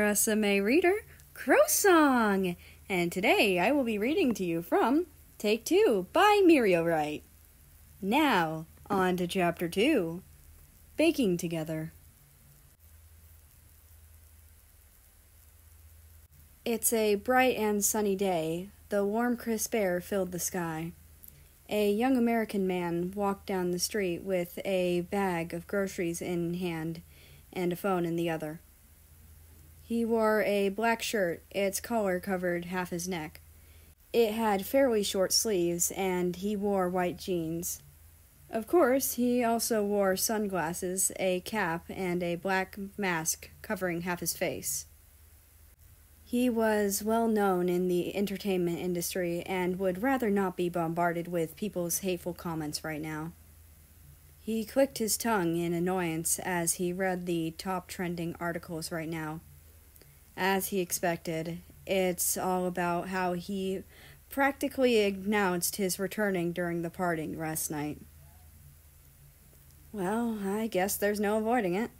Rusame reader, Crow Song, and today I will be reading to you from Take 2 by Miriorite. Now, on to Chapter 2, Baking Together. It's a bright and sunny day. The warm, crisp air filled the sky. A young American man walked down the street with a bag of groceries in hand and a phone in the other. He wore a black shirt. Its collar covered half his neck. It had fairly short sleeves, and he wore white jeans. Of course, he also wore sunglasses, a cap, and a black mask covering half his face. He was well known in the entertainment industry and would rather not be bombarded with people's hateful comments right now. He clicked his tongue in annoyance as he read the top trending articles right now. As he expected, it's all about how he practically announced his returning during the party last night. Well, I guess there's no avoiding it.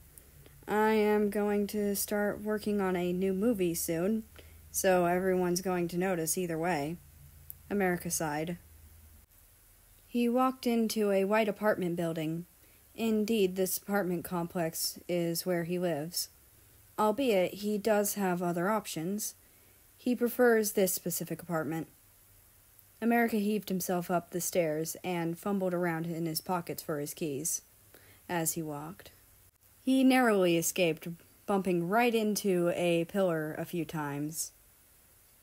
I am going to start working on a new movie soon, so everyone's going to notice either way. America sighed. He walked into a white apartment building. Indeed, this apartment complex is where he lives. Albeit, he does have other options. He prefers this specific apartment. America heaved himself up the stairs and fumbled around in his pockets for his keys as he walked. He narrowly escaped, bumping right into a pillar a few times.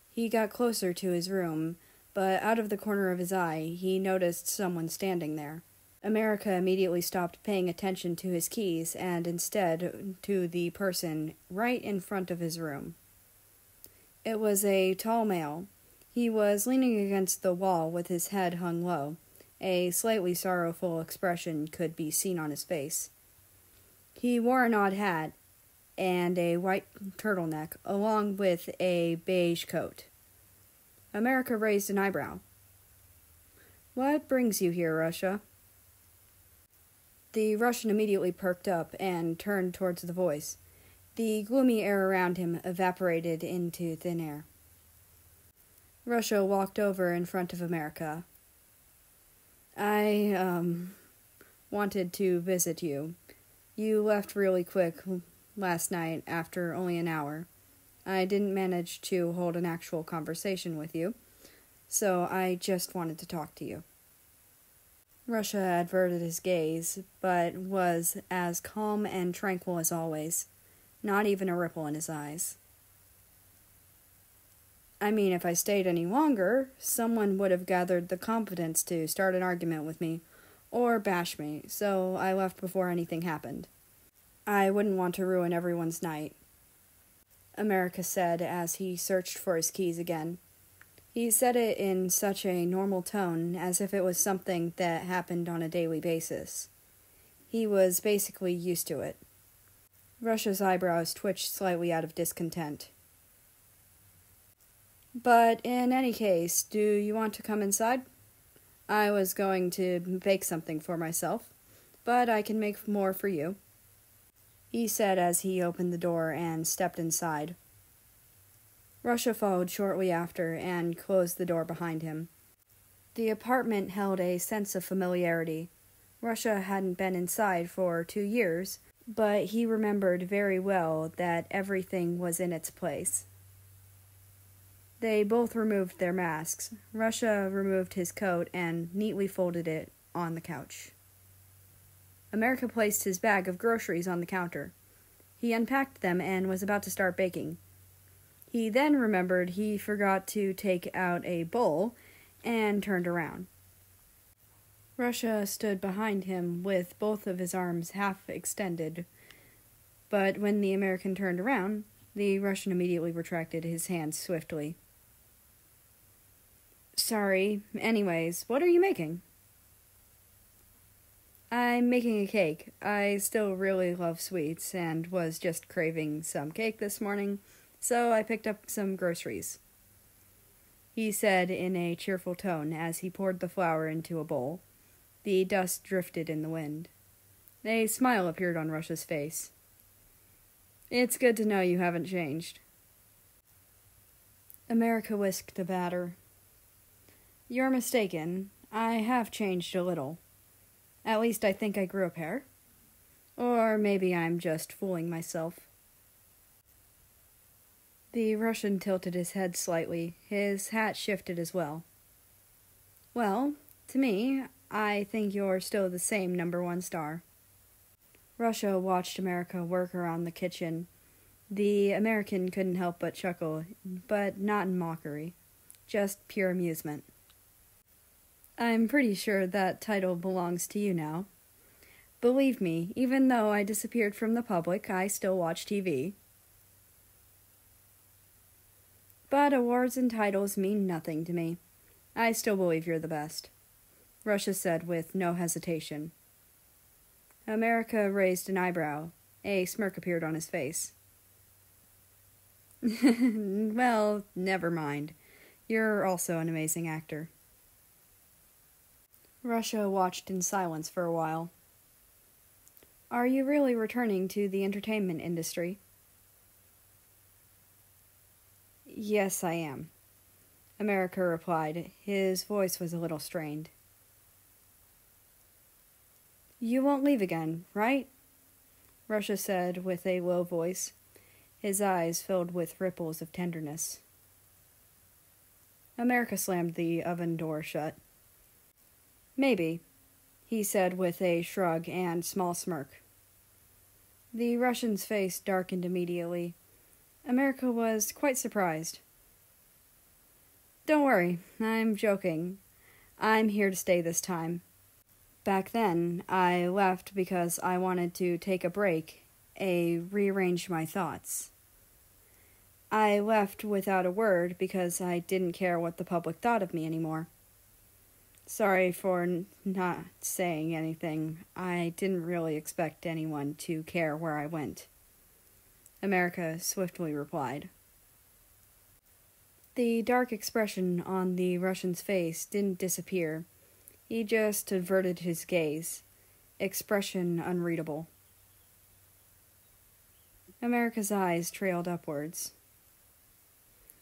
He got closer to his room, but out of the corner of his eye, he noticed someone standing there. America immediately stopped paying attention to his keys and instead to the person right in front of his room. It was a tall male. He was leaning against the wall with his head hung low. A slightly sorrowful expression could be seen on his face. He wore an odd hat and a white turtleneck, along with a beige coat. America raised an eyebrow. "What brings you here, Russia?" The Russian immediately perked up and turned towards the voice. The gloomy air around him evaporated into thin air. Russia walked over in front of America. I wanted to visit you. You left really quick last night after only an hour. I didn't manage to hold an actual conversation with you, so I just wanted to talk to you. Russia averted his gaze, but was as calm and tranquil as always, not even a ripple in his eyes. I mean, if I stayed any longer, someone would have gathered the confidence to start an argument with me, or bash me, so I left before anything happened. I wouldn't want to ruin everyone's night, America said as he searched for his keys again. He said it in such a normal tone, as if it was something that happened on a daily basis. He was basically used to it. Russia's eyebrows twitched slightly out of discontent. But in any case, do you want to come inside? I was going to bake something for myself, but I can make more for you, he said as he opened the door and stepped inside. Russia followed shortly after and closed the door behind him. The apartment held a sense of familiarity. Russia hadn't been inside for 2 years, but he remembered very well that everything was in its place. They both removed their masks. Russia removed his coat and neatly folded it on the couch. America placed his bag of groceries on the counter. He unpacked them and was about to start baking. He then remembered he forgot to take out a bowl and turned around. Russia stood behind him with both of his arms half extended, but when the American turned around, the Russian immediately retracted his hands swiftly. Sorry, anyways, what are you making? I'm making a cake. I still really love sweets and was just craving some cake this morning, so I picked up some groceries, he said in a cheerful tone as he poured the flour into a bowl. The dust drifted in the wind. A smile appeared on Russia's face. It's good to know you haven't changed. America whisked the batter. You're mistaken. I have changed a little. At least I think I grew a pair. Or maybe I'm just fooling myself. The Russian tilted his head slightly. His hat shifted as well. Well, to me, I think you're still the same #1 star. Russia watched America work around the kitchen. The American couldn't help but chuckle, but not in mockery. Just pure amusement. I'm pretty sure that title belongs to you now. Believe me, even though I disappeared from the public, I still watch TV. But awards and titles mean nothing to me. I still believe you're the best, Russia said with no hesitation. America raised an eyebrow. A smirk appeared on his face. Well, never mind. You're also an amazing actor. Russia watched in silence for a while. Are you really returning to the entertainment industry? Yes, I am, America replied. His voice was a little strained. You won't leave again, right? Russia said with a low voice. His eyes filled with ripples of tenderness. America slammed the oven door shut. Maybe, he said with a shrug and small smirk. The Russian's face darkened immediately. America was quite surprised. Don't worry, I'm joking. I'm here to stay this time. Back then, I left because I wanted to take a break, rearrange my thoughts. I left without a word because I didn't care what the public thought of me anymore. Sorry for not saying anything. I didn't really expect anyone to care where I went, America swiftly replied. The dark expression on the Russian's face didn't disappear. He just averted his gaze, expression unreadable. America's eyes trailed upwards.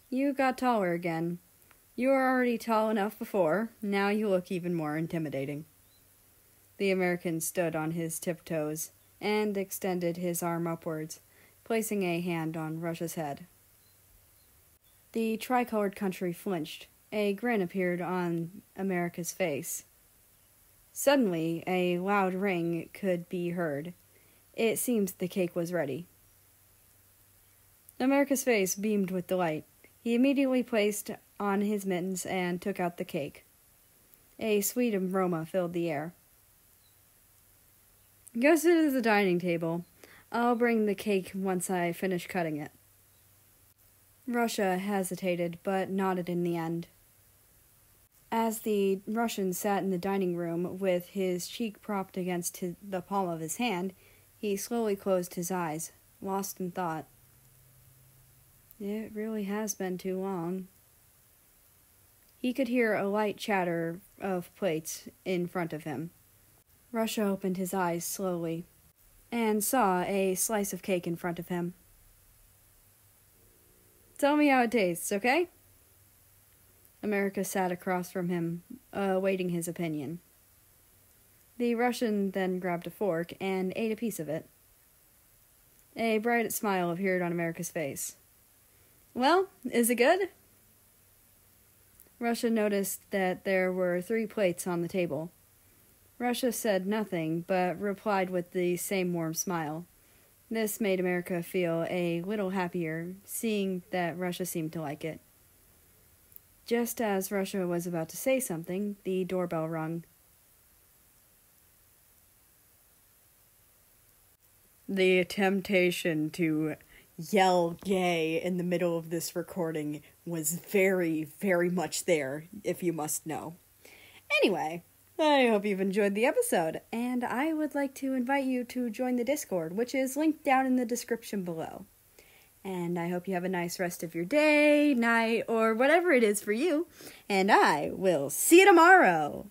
You got taller again. You were already tall enough before. Now you look even more intimidating. The American stood on his tiptoes and extended his arm upwards, placing a hand on Russia's head. The tricolored country flinched. A grin appeared on America's face. Suddenly, a loud ring could be heard. It seemed the cake was ready. America's face beamed with delight. He immediately placed on his mittens and took out the cake. A sweet aroma filled the air. Go sit at the dining table. I'll bring the cake once I finish cutting it. Russia hesitated, but nodded in the end. As the Russian sat in the dining room with his cheek propped against the palm of his hand, he slowly closed his eyes, lost in thought. It really has been too long. He could hear a light chatter of plates in front of him. Russia opened his eyes slowly and saw a slice of cake in front of him. Tell me how it tastes, okay? America sat across from him, awaiting his opinion. The Russian then grabbed a fork and ate a piece of it. A bright smile appeared on America's face. Well, is it good? Russia noticed that there were 3 plates on the table. Russia said nothing, but replied with the same warm smile. This made America feel a little happier, seeing that Russia seemed to like it. Just as Russia was about to say something, the doorbell rung. The temptation to yell gay in the middle of this recording was very, very much there, if you must know. Anyway, I hope you've enjoyed the episode, and I would like to invite you to join the Discord, which is linked down in the description below. And I hope you have a nice rest of your day, night, or whatever it is for you, and I will see you tomorrow!